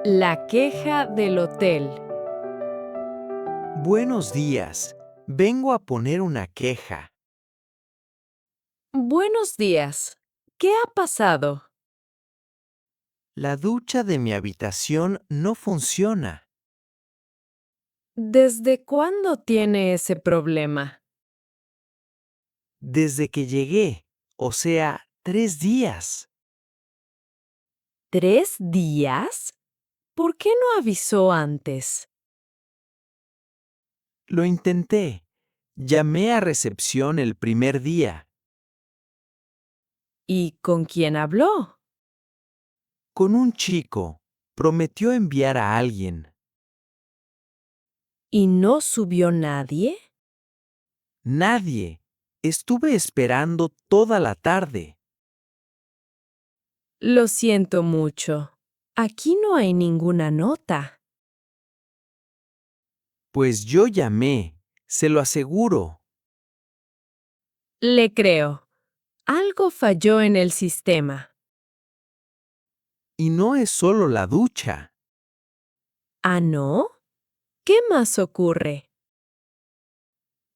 La queja del hotel. Buenos días. Vengo a poner una queja. Buenos días. ¿Qué ha pasado? La ducha de mi habitación no funciona. ¿Desde cuándo tiene ese problema? Desde que llegué, o sea, 3 días. ¿3 días? ¿Por qué no avisó antes? Lo intenté. Llamé a recepción el primer día. ¿Y con quién habló? Con un chico. Prometió enviar a alguien. ¿Y no subió nadie? Nadie. Estuve esperando toda la tarde. Lo siento mucho. Aquí no hay ninguna nota. Pues yo llamé. Se lo aseguro. Le creo. Algo falló en el sistema. Y no es solo la ducha. ¿Ah, no? ¿Qué más ocurre?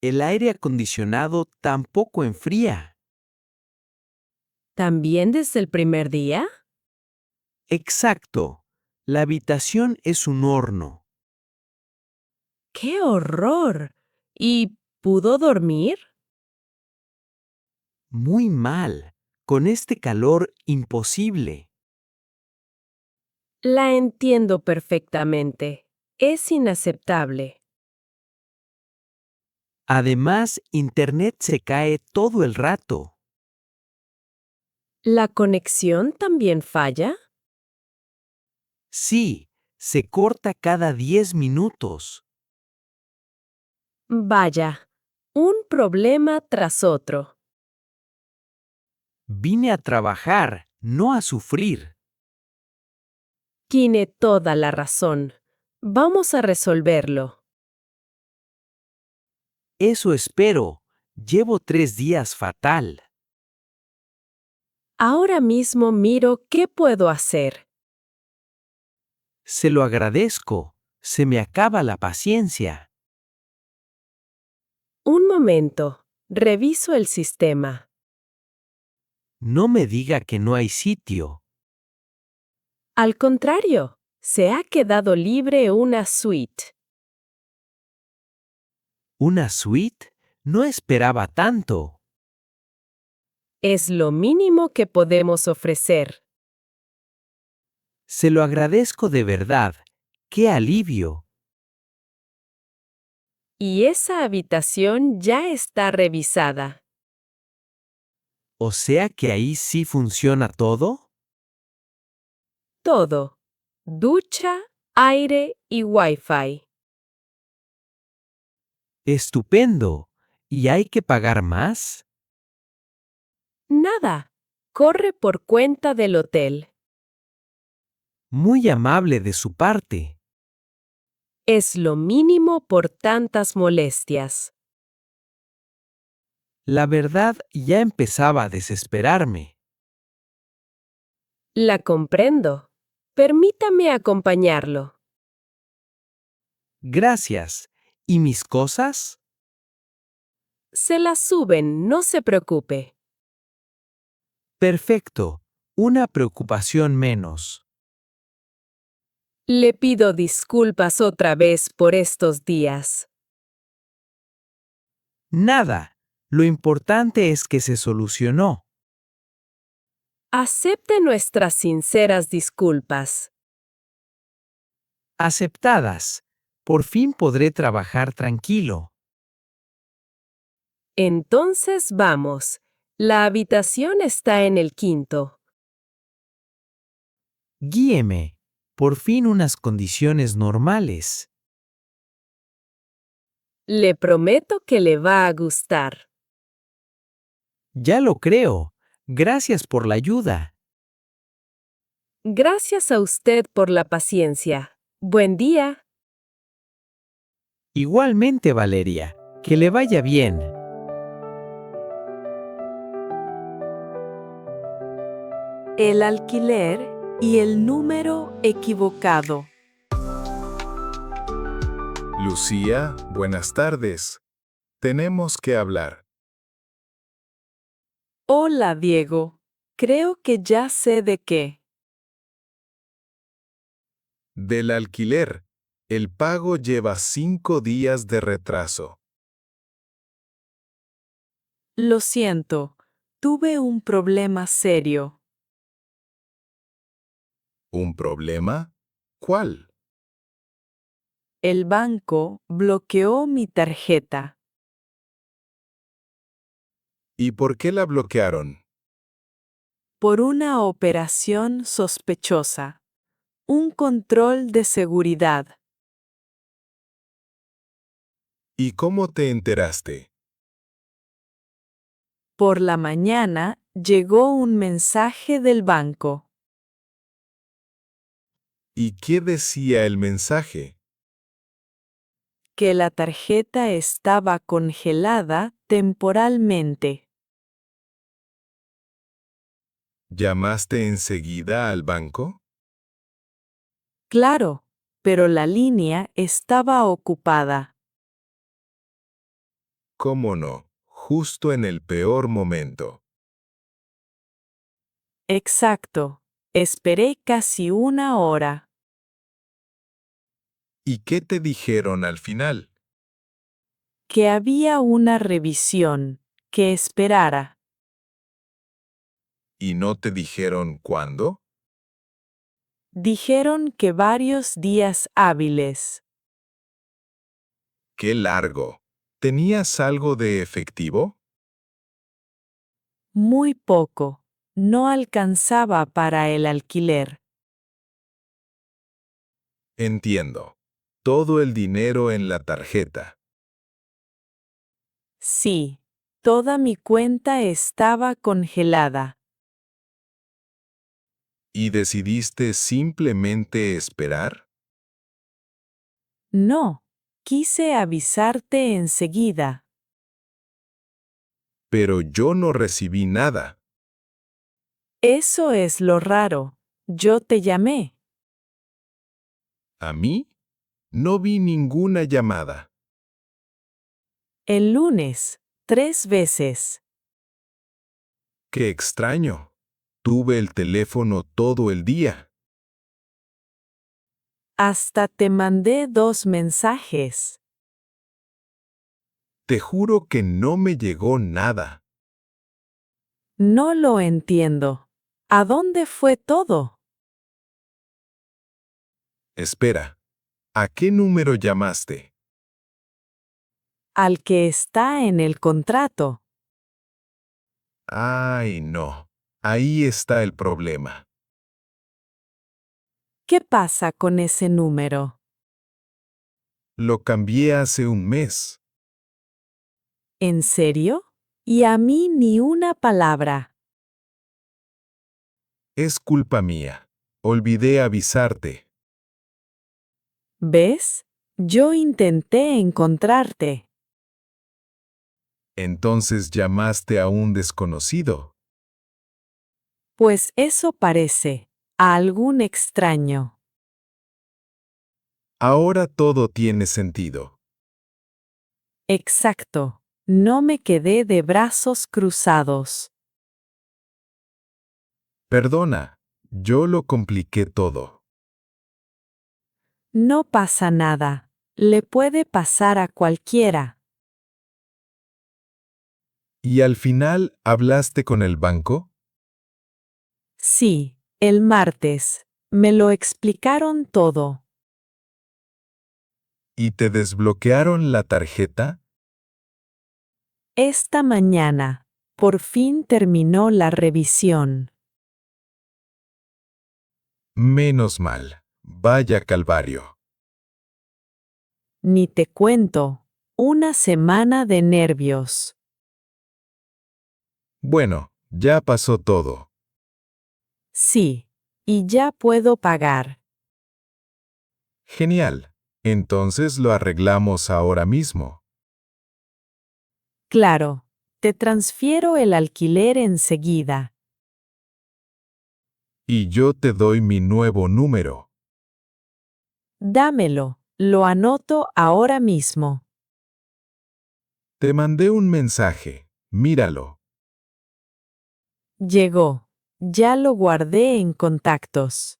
El aire acondicionado tampoco enfría. ¿También desde el primer día? Exacto. La habitación es un horno. ¡Qué horror! ¿Y pudo dormir? Muy mal. Con este calor imposible. La entiendo perfectamente. Es inaceptable. Además, Internet se cae todo el rato. ¿La conexión también falla? Sí, se corta cada 10 minutos. Vaya, un problema tras otro. Vine a trabajar, no a sufrir. Tiene toda la razón. Vamos a resolverlo. Eso espero. Llevo 3 días fatal. Ahora mismo miro qué puedo hacer. Se lo agradezco. Se me acaba la paciencia. Un momento. Reviso el sistema. No me diga que no hay sitio. Al contrario, se ha quedado libre una suite. ¿Una suite? No esperaba tanto. Es lo mínimo que podemos ofrecer. Se lo agradezco de verdad. ¡Qué alivio! Y esa habitación ya está revisada. O sea que ahí sí funciona todo. Todo. Ducha, aire y Wi-Fi. Estupendo. ¿Y hay que pagar más? Nada. Corre por cuenta del hotel. Muy amable de su parte. Es lo mínimo por tantas molestias. La verdad ya empezaba a desesperarme. La comprendo. Permítame acompañarlo. Gracias. ¿Y mis cosas? Se las suben, no se preocupe. Perfecto. Una preocupación menos. Le pido disculpas otra vez por estos días. Nada. Lo importante es que se solucionó. Acepte nuestras sinceras disculpas. Aceptadas. Por fin podré trabajar tranquilo. Entonces vamos. La habitación está en el quinto. Guíeme. Por fin unas condiciones normales. Le prometo que le va a gustar. Ya lo creo. Gracias por la ayuda. Gracias a usted por la paciencia. Buen día. Igualmente, Valeria. Que le vaya bien. El alquiler y el número equivocado. Lucía, buenas tardes. Tenemos que hablar. Hola, Diego. Creo que ya sé de qué. Del alquiler. El pago lleva 5 días de retraso. Lo siento, tuve un problema serio. ¿Un problema? ¿Cuál? El banco bloqueó mi tarjeta. ¿Y por qué la bloquearon? Por una operación sospechosa. Un control de seguridad. ¿Y cómo te enteraste? Por la mañana llegó un mensaje del banco. ¿Y qué decía el mensaje? Que la tarjeta estaba congelada temporalmente. ¿Llamaste enseguida al banco? Claro, pero la línea estaba ocupada. ¿Cómo no? Justo en el peor momento. Exacto. Esperé casi una hora. ¿Y qué te dijeron al final? Que había una revisión. Que esperara. ¿Y no te dijeron cuándo? Dijeron que varios días hábiles. ¡Qué largo! ¿Tenías algo de efectivo? Muy poco. No alcanzaba para el alquiler. Entiendo. Todo el dinero en la tarjeta. Sí, toda mi cuenta estaba congelada. ¿Y decidiste simplemente esperar? No, quise avisarte enseguida. Pero yo no recibí nada. Eso es lo raro. Yo te llamé. ¿A mí? No vi ninguna llamada. El lunes, 3 veces. ¡Qué extraño! Tuve el teléfono todo el día. Hasta te mandé 2 mensajes. Te juro que no me llegó nada. No lo entiendo. ¿A dónde fue todo? Espera. ¿A qué número llamaste? Al que está en el contrato. Ay, no. Ahí está el problema. ¿Qué pasa con ese número? Lo cambié hace un mes. ¿En serio? Y a mí ni una palabra. Es culpa mía. Olvidé avisarte. ¿Ves? Yo intenté encontrarte. Entonces llamaste a un desconocido. Pues eso parece. A algún extraño. Ahora todo tiene sentido. Exacto. No me quedé de brazos cruzados. Perdona, yo lo compliqué todo. No pasa nada. Le puede pasar a cualquiera. ¿Y al final hablaste con el banco? Sí, el martes. Me lo explicaron todo. ¿Y te desbloquearon la tarjeta? Esta mañana. Por fin terminó la revisión. Menos mal. Vaya calvario. Ni te cuento. Una semana de nervios. Bueno, ya pasó todo. Sí. Y ya puedo pagar. Genial. Entonces lo arreglamos ahora mismo. Claro. Te transfiero el alquiler enseguida. Y yo te doy mi nuevo número. Dámelo, lo anoto ahora mismo. Te mandé un mensaje, míralo. Llegó. Ya lo guardé en contactos.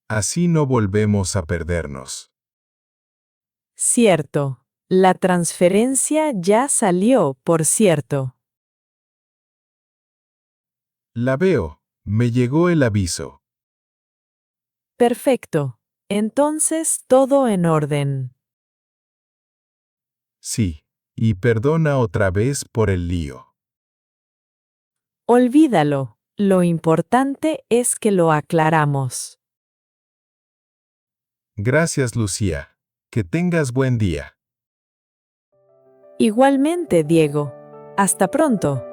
Así no volvemos a perdernos. Cierto. La transferencia ya salió, por cierto. La veo, me llegó el aviso. Perfecto. Entonces todo en orden. Sí, y perdona otra vez por el lío. Olvídalo. Lo importante es que lo aclaramos. Gracias, Lucía. Que tengas buen día. Igualmente, Diego. Hasta pronto.